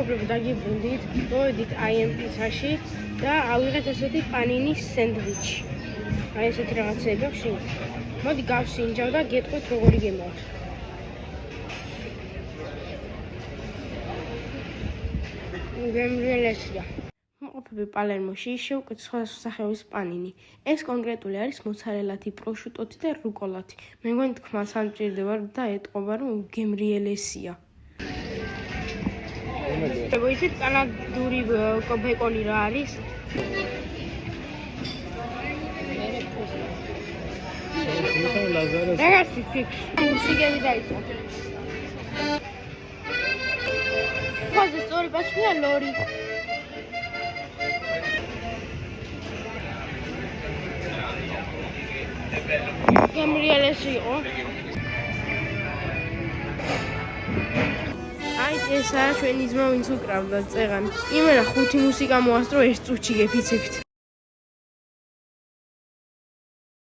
მეგობრებო, დაგიბრუნდით, მოვედით ამ პიცაში და ავიღეთ ესეთი პანინის სენდვიჩი. აი ესეთი რაღაცები აქვს შენ. მოდი გავსინჯავ და გეტყვით როგორი გემოვთ. გემრიელესია. მოყოფები პალერმოში შევკეთ სხვადასხვა სახეობის პანინი. ეს კონკრეტული არის მოცარელათი, პროშუტოთი და რუკოლათი. მე მგონი თქმას არ მჭირდება და ეტყობა რომ გემრიელესია. მოიცით კანადური ბეკონი რა არის? რაღაცი ფიქს. სიგელი დაიწყო. ხოზე სწორი პასუხია ლორი. გემრიელესი იყო. აი ესაა ჩვენი ძმა ვინც უკრავდა წეღანი. იმენა 5 მუსიკა მოასწრო 1 წუთში გეფიცებით.